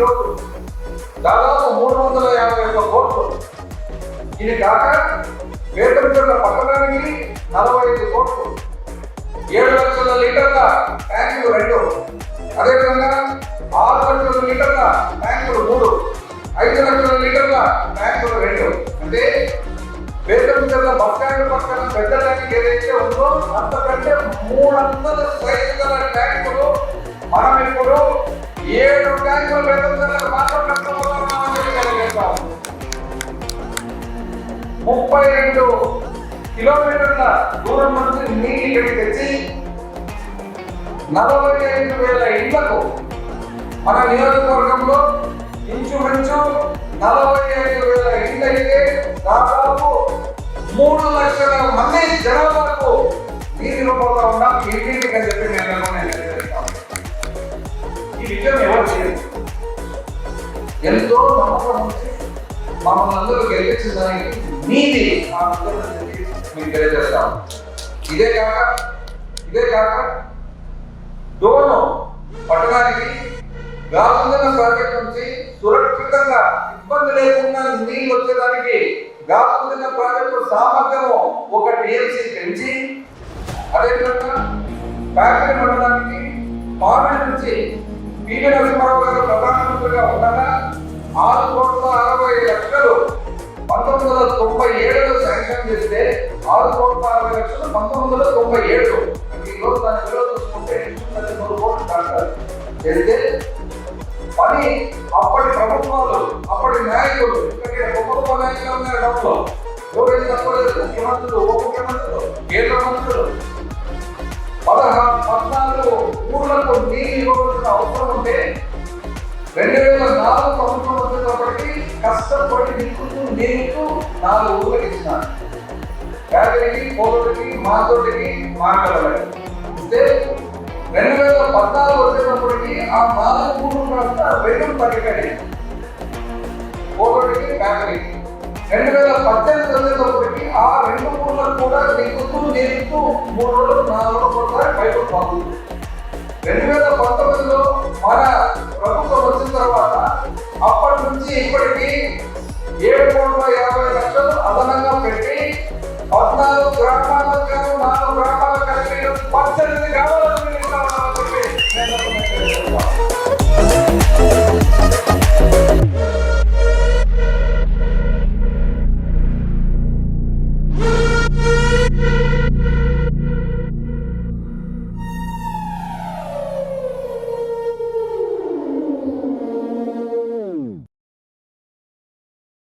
ఈరోజు దాదాపు 351 కోట్లు. ఇది కాక వేటమిత్రుల పట్టణానికి 45 కోట్లు, 7 లక్షల లీటర్ల ట్యాంకులు 2, అదేవిధంగా 6 లక్షల లీటర్ల ట్యాంకులు 3, 5 లక్షల లీటర్ల ట్యాంకులు 2. అంటే వేటమిత్రుల బస్ స్టాండ్ పక్కన పెద్ద ట్యాంక్ ఏదైతే ఉందో అంతకంటే 300 సైజు గల ట్యాంకులు మనం ఇప్పుడు 7 ట్యాంకుల వేటమిత్రులకు మాత్రం కష్టపోతున్నామని చెప్పి తెలియజేస్తాం. 32 కిలోమీటర్ల దూరం నుంచి నీటి ఇక్కడికి తెచ్చి 45,000 ఇళ్లకు మన నియోజకవర్గంలో ఇంచుమించు 45,000 ఇళ్ళు అయితే దాదాపు 3 లక్షల మంది జనాభాకు నీటి రూపంలో ఉన్న ఇంటికి అని చెప్పి ఈ విషయం ఎవరు చేయదు. ఎంతో నమ్మకం ఉంచి మమ్మల్ని అందరూ గెలిపించిన దానికి నీతి మీకు తెలియజేస్తాం. ఇదే కాక డోను పట్టణానికి గాజుందన ప్రాజెక్ట్ నుంచి సురక్షితంగా ఇబ్బంది లేకుండా నీళ్ళు వచ్చేదానికి గాజుందన ప్రాజెక్టు సామర్థ్యము 1 టీఎంసీ పెంచి, అదేవిధంగా ఫ్యాక్టరీ మండలానికి పార్టీ నుంచి పివి నరసింహారావు గారు ప్రధానమంత్రిగా ఉండగా 6,60,00,000 1997లో శాంక్షన్ చేస్తే 6,60,00,000 1997. ఈరోజు దాని విలువ చూసుకుంటే 300 కోట్లు కాదు చేస్తే పని అప్పటి ప్రభుత్వాలు, అప్పటి నాయకులు, ఎందుకంటే గొప్ప నాయకులు ఉన్నారు డబ్బులో ఎవరైతే తప్పలేదు, ముఖ్యమంత్రులు, ఉప ముఖ్యమంత్రులు, కేంద్ర మంత్రులు 14 ఊర్లకు నీళ్ళు ఇవ్వవలసిన అవసరం ఉంటే 2004 సంవత్సరం వచ్చేటప్పటికి కష్టపడి నీళ్లు 4 ఊర్లకు ఇచ్చినారు. యాదగిరికి, కోరుడికి, మాతోటికి, మాటలకి ఇస్తే 2014 వచ్చేటప్పటికి ఆ 4 ఊర్లు కాస్త 2 తగ్గిపోయాయి. కోరుడికి, యాదగిరికి 2018 వచ్చేటప్పటికి ఆ 2 ఊర్లకు కూడా నీళ్లు 3 రోజులు 4 రోజులు ఒకసారి బయటకు పోతుంది. 2019లో మన ప్రభుత్వం వచ్చిన తర్వాత అప్పటి నుంచి ఇప్పటికీ